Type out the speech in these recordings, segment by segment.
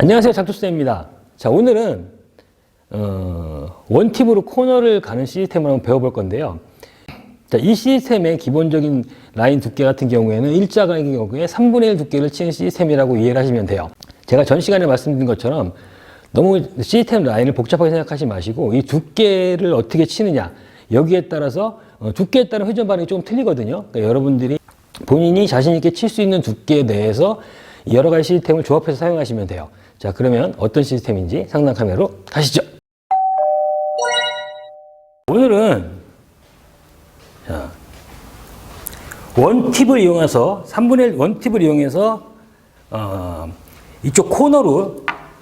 안녕하세요, 장투쌤입니다. 자, 오늘은 원팁으로 코너를 가는 시스템을 한번 배워볼 건데요. 자, 이 시스템의 기본적인 라인 두께 같은 경우에는 일자각의 경우에 3분의 1 두께를 치는 시스템이라고 이해를 하시면 돼요. 제가 전 시간에 말씀드린 것처럼 너무 시스템 라인을 복잡하게 생각하지 마시고 이 두께를 어떻게 치느냐, 여기에 따라서 두께에 따른 회전 반응이 조금 틀리거든요. 그러니까 여러분들이 본인이 자신 있게 칠 수 있는 두께 내에서 여러 가지 시스템을 조합해서 사용하시면 돼요. 자, 그러면 어떤 시스템인지 상단 카메라로 가시죠. 오늘은 자, 원팁을 이용해서 3분의 1 원팁을 이용해서 이쪽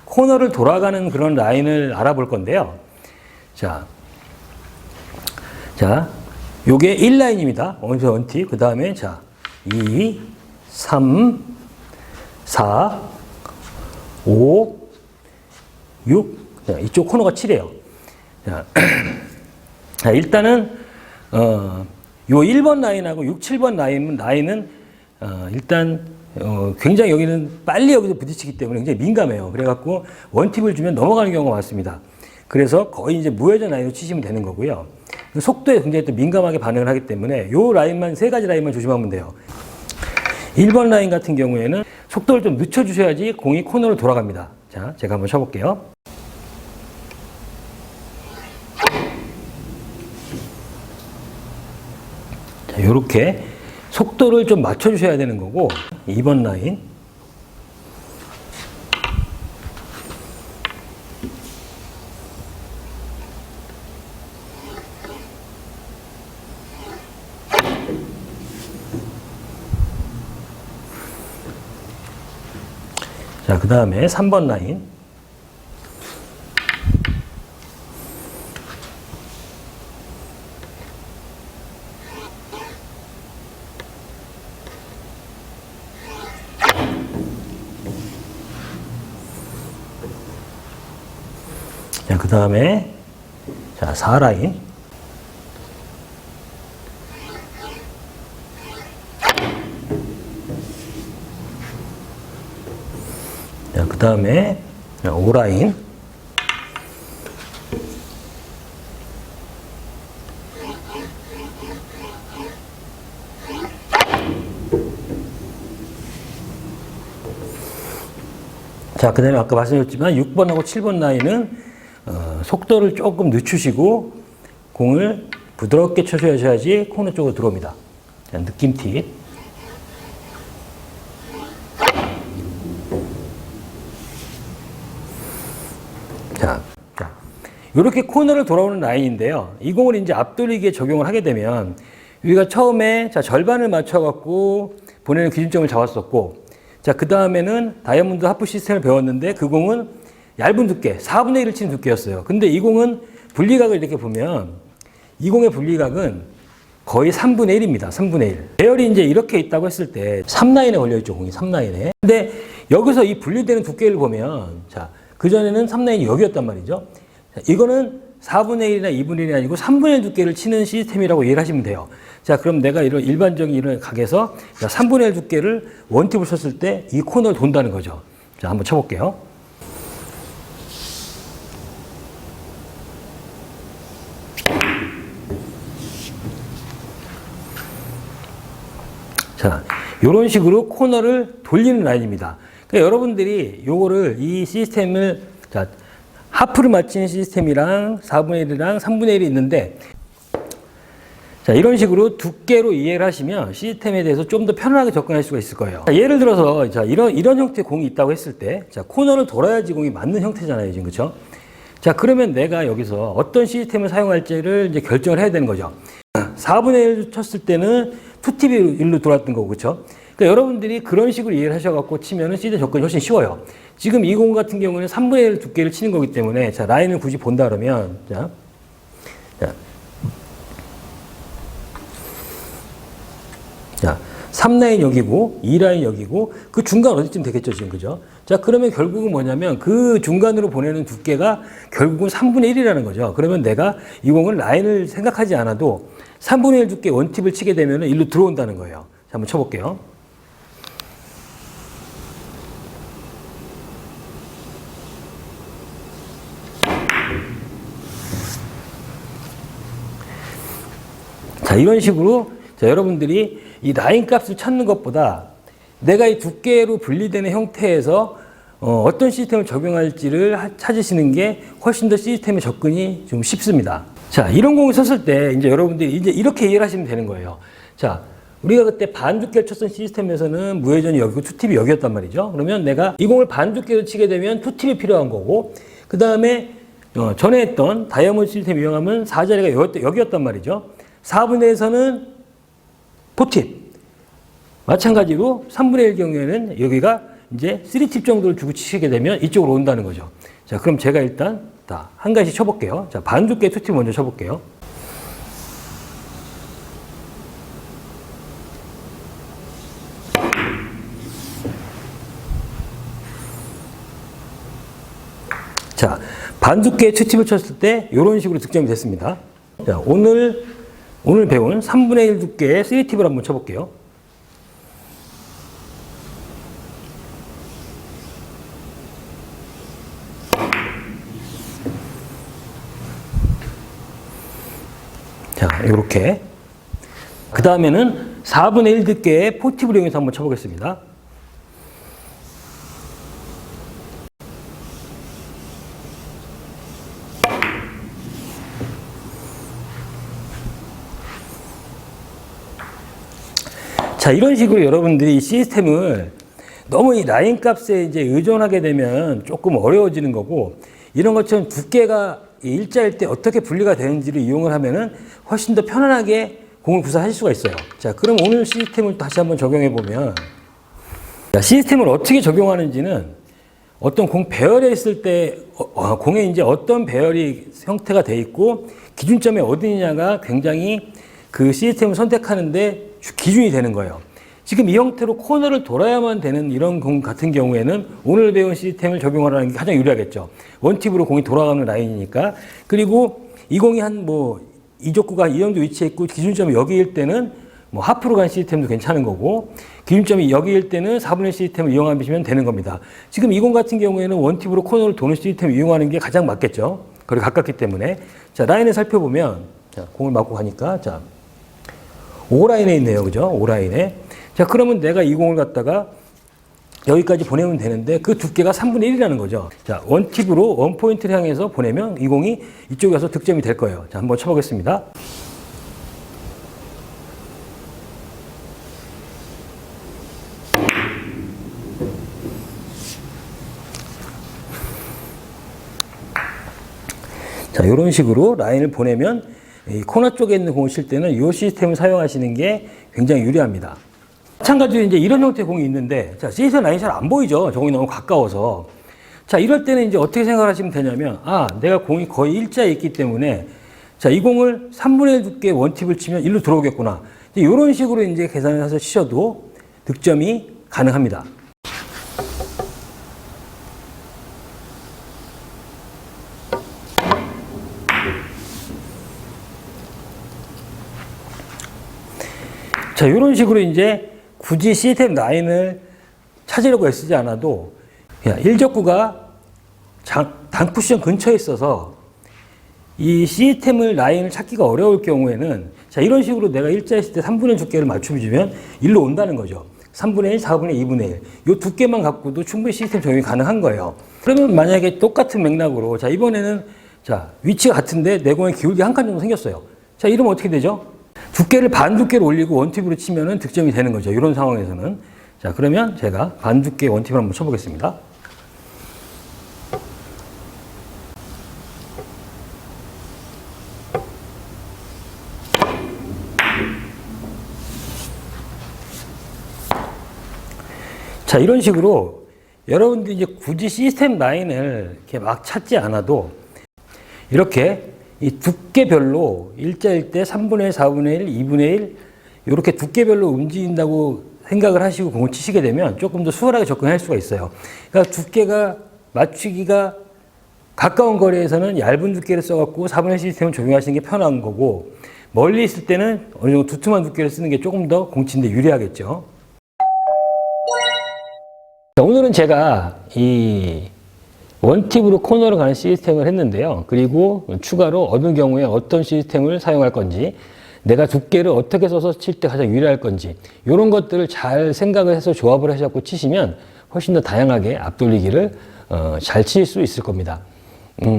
코너를 돌아가는 그런 라인을 알아볼 건데요. 자, 요게 1라인입니다. 원팁. 그 다음에 자, 2, 3, 4, 5, 6. 자, 이쪽 코너가 7이에요. 자, 일단은 요 1번 라인하고 6, 7번 라인은 일단 굉장히 여기는 빨리 여기서 부딪히기 때문에 굉장히 민감해요. 그래갖고 원팁을 주면 넘어가는 경우가 많습니다. 그래서 거의 이제 무회전 라인으로 치시면 되는 거고요. 속도에 굉장히 또 민감하게 반응을 하기 때문에 요 라인만, 세 가지 라인만 조심하면 돼요. 1번 라인 같은 경우에는 속도를 좀 늦춰주셔야지 공이 코너로 돌아갑니다. 자, 제가 한번 쳐볼게요. 자, 요렇게 속도를 좀 맞춰주셔야 되는 거고, 2번 라인. 자, 그 다음에 3번 라인. 자, 그 다음에 자, 4라인. 자, 그 다음에 5라인. 자, 그 다음에 아까 말씀드렸지만 6번하고 7번 라인은 속도를 조금 늦추시고 공을 부드럽게 쳐셔야지 코너 쪽으로 들어옵니다. 자, 느낌 팁. 자, 이렇게 코너를 돌아오는 라인인데요. 이 공을 이제 앞돌리기에 적용을 하게 되면 우리가 처음에 자, 절반을 맞춰갖고 보내는 기준점을 잡았었고, 자, 그 다음에는 다이아몬드 하프 시스템을 배웠는데 그 공은 얇은 두께, 4분의 1을 치는 두께였어요. 근데 이 공은 분리각을 이렇게 보면 이 공의 분리각은 거의 3분의 1입니다. 3분의 1. 배열이 이제 이렇게 있다고 했을 때 3라인에 걸려있죠, 공이 3라인에. 근데 여기서 이 분리되는 두께를 보면 자, 그전에는 3라인이 여기였단 말이죠. 자, 이거는 4분의 1이나 2분의 1이 아니고 3분의 1 두께를 치는 시스템이라고 이해를 하시면 돼요. 자, 그럼 내가 이런 일반적인 이런 각에서 3분의 1 두께를 원팁을 쳤을 때 이 코너를 돈다는 거죠. 자, 한번 쳐볼게요. 자, 요런 식으로 코너를 돌리는 라인입니다. 그러니까 여러분들이 요거를, 이 시스템을, 자, 하프를 맞추는 시스템이랑 4분의 1이랑 3분의 1이 있는데, 자, 이런 식으로 두께로 이해를 하시면 시스템에 대해서 좀 더 편안하게 접근할 수가 있을 거예요. 자, 예를 들어서, 자, 이런 형태의 공이 있다고 했을 때, 자, 코너를 돌아야지 공이 맞는 형태잖아요, 지금. 그쵸? 자, 그러면 내가 여기서 어떤 시스템을 사용할지를 이제 결정을 해야 되는 거죠. 4분의 1 쳤을 때는 투팁이 1로 돌았던 거고, 그쵸? 그러니까 여러분들이 그런 식으로 이해를 하셔갖고 치면은 시드 접근이 훨씬 쉬워요. 지금 이 공 같은 경우는 3분의 1 두께를 치는 거기 때문에, 자, 라인을 굳이 본다 그러면, 자, 3라인 여기고, 2라인 여기고, 그 중간 어디쯤 되겠죠, 지금, 그죠? 자, 그러면 결국은 뭐냐면 그 중간으로 보내는 두께가 결국은 3분의 1이라는 거죠. 그러면 내가 이 공을 라인을 생각하지 않아도 3분의 1 두께 원팁을 치게 되면 일로 들어온다는 거예요. 자, 한번 쳐볼게요. 자, 이런 식으로 자, 여러분들이 이 라인 값을 찾는 것보다 내가 이 두께로 분리되는 형태에서 어떤 시스템을 적용할지를 찾으시는 게 훨씬 더 시스템의 접근이 좀 쉽습니다. 자, 이런 공을 썼을 때 이제 여러분들이 이제 이렇게 이해를 하시면 되는 거예요. 자, 우리가 그때 반두께를 쳤던 시스템에서는 무회전이 여기고 투팁이 여기였단 말이죠. 그러면 내가 이 공을 반두께로 치게 되면 투팁이 필요한 거고, 그 다음에 전에 했던 다이아몬드 시스템 이용하면 4자리가 여기였단 말이죠. 4분의 1에서는 포팁. 마찬가지로 3분의 1 경우에는 여기가 이제 3팁 정도를 주고 치시게 되면 이쪽으로 온다는 거죠. 자, 그럼 제가 일단 한 가지 쳐볼게요. 자, 반두께 투팁 먼저 쳐볼게요. 자, 반두께 투팁을 쳤을 때 이런 식으로 득점이 됐습니다. 자, 오늘 배운 3분의 1 두께의 3팁을 한번 쳐볼게요. 자, 이렇게. 그 다음에는 4분의 1 두께의 포팁을 이용해서 한번 쳐보겠습니다. 자, 이런 식으로 여러분들이 이 시스템을 너무 이 라인 값에 이제 의존하게 되면 조금 어려워지는 거고, 이런 것처럼 두께가 일자일 때 어떻게 분리가 되는지를 이용을 하면은 훨씬 더 편안하게 공을 구사하실 수가 있어요. 자, 그럼 오늘 시스템을 다시 한번 적용해 보면, 자, 시스템을 어떻게 적용하는지는 어떤 공 배열에 있을 때 공에 이제 어떤 배열이 형태가 돼 있고 기준점이 어디냐가 굉장히 그 시스템을 선택하는데 기준이 되는 거예요. 지금 이 형태로 코너를 돌아야만 되는 이런 공 같은 경우에는 오늘 배운 시스템을 적용하라는 게 가장 유리하겠죠. 원팁으로 공이 돌아가는 라인이니까. 그리고 이 공이 이족구가 이 정도 위치에 있고 기준점이 여기일 때는 하프로 간 시스템도 괜찮은 거고, 기준점이 여기일 때는 4분의 1 시스템을 이용하시면 되는 겁니다. 지금 이 공 같은 경우에는 원팁으로 코너를 도는 시스템을 이용하는 게 가장 맞겠죠. 거리 가깝기 때문에. 자, 라인을 살펴보면, 자, 공을 맞고 가니까, 자, O라인에 있네요. 그죠? O라인에. 자, 그러면 내가 이 공을 갖다가 여기까지 보내면 되는데 그 두께가 3분의 1이라는 거죠. 자, 원팁으로 원포인트를 향해서 보내면 이 공이 이쪽에 와서 득점이 될 거예요. 자, 한번 쳐보겠습니다. 자, 이런 식으로 라인을 보내면 이 코너 쪽에 있는 공을 칠 때는 이 시스템을 사용하시는 게 굉장히 유리합니다. 마찬가지로 이제 이런 형태의 공이 있는데, 자, 시스템 라인이 잘 안 보이죠. 저 공이 너무 가까워서. 자, 이럴 때는 이제 어떻게 생각하시면 되냐면, 내가 공이 거의 일자에 있기 때문에, 자, 이 공을 3분의 1 두께 원팁을 치면 일로 들어오겠구나. 이런 식으로 이제 계산을 해서 치셔도 득점이 가능합니다. 자, 이런 식으로 이제 굳이 시스템 라인을 찾으려고 애쓰지 않아도, 일적구가 단쿠션 근처에 있어서 이 시스템을 라인을 찾기가 어려울 경우에는, 자, 이런 식으로 내가 일자에 있을 때 3분의 1 두께를 맞춰주면 일로 온다는 거죠. 3분의 1, 4분의 2분의 1. 이 두께만 갖고도 충분히 시스템 적용이 가능한 거예요. 그러면 만약에 똑같은 맥락으로, 자, 이번에는, 자, 위치가 같은데 내 공에 기울기 한 칸 정도 생겼어요. 자, 이러면 어떻게 되죠? 두께를 반 두께로 올리고 원팁으로 치면은 득점이 되는 거죠. 이런 상황에서는. 자, 그러면 제가 반 두께 원팁을 한번 쳐보겠습니다. 자, 이런 식으로 여러분들이 이제 굳이 시스템 라인을 이렇게 막 찾지 않아도 이렇게 이 두께별로 일자일 때 3분의 1, 4분의 1, 2분의 1 이렇게 두께별로 움직인다고 생각을 하시고 공을 치시게 되면 조금 더 수월하게 접근할 수가 있어요. 그러니까 두께가 맞추기가 가까운 거리에서는 얇은 두께를 써갖고 4분의 1 시스템을 적용하시는 게 편한 거고, 멀리 있을 때는 어느 정도 두툼한 두께를 쓰는 게 조금 더 공치는데 유리하겠죠. 자, 오늘은 제가 이 원팁으로 코너로 가는 시스템을 했는데요. 그리고 추가로 어느 경우에 어떤 시스템을 사용할 건지, 내가 두께를 어떻게 써서 칠 때 가장 유리할 건지 이런 것들을 잘 생각을 해서 조합을 하셔서 치시면 훨씬 더 다양하게 앞돌리기를 잘 칠 수 있을 겁니다.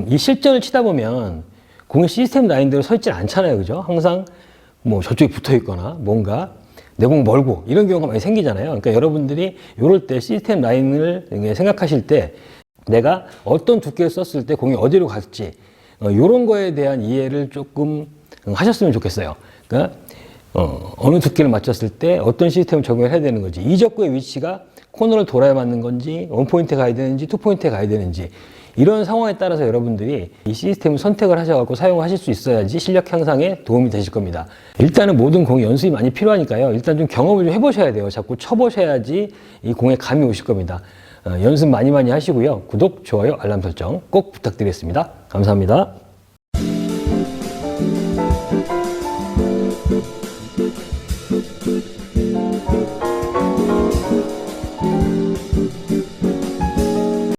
이 실전을 치다 보면 공이 시스템 라인대로 서 있지 않잖아요. 그죠? 항상 뭐 저쪽에 붙어 있거나 뭔가 내 공 멀고 이런 경우가 많이 생기잖아요. 그러니까 여러분들이 이럴 때 시스템 라인을 생각하실 때 내가 어떤 두께를 썼을 때 공이 어디로 갈지 이런 거에 대한 이해를 조금 하셨으면 좋겠어요. 그러니까 어느 두께를 맞췄을 때 어떤 시스템을 적용을 해야 되는 건지, 이적구의 위치가 코너를 돌아야 맞는 건지, 원포인트에 가야 되는지, 투포인트에 가야 되는지, 이런 상황에 따라서 여러분들이 이 시스템을 선택을 하셔서 사용을 하실 수 있어야지 실력 향상에 도움이 되실 겁니다. 일단은 모든 공이 연습이 많이 필요하니까요. 일단 좀 경험을 좀 해보셔야 돼요. 자꾸 쳐보셔야지 이 공에 감이 오실 겁니다. 연습 많이 하시고요. 구독, 좋아요, 알람 설정 꼭 부탁드리겠습니다. 감사합니다.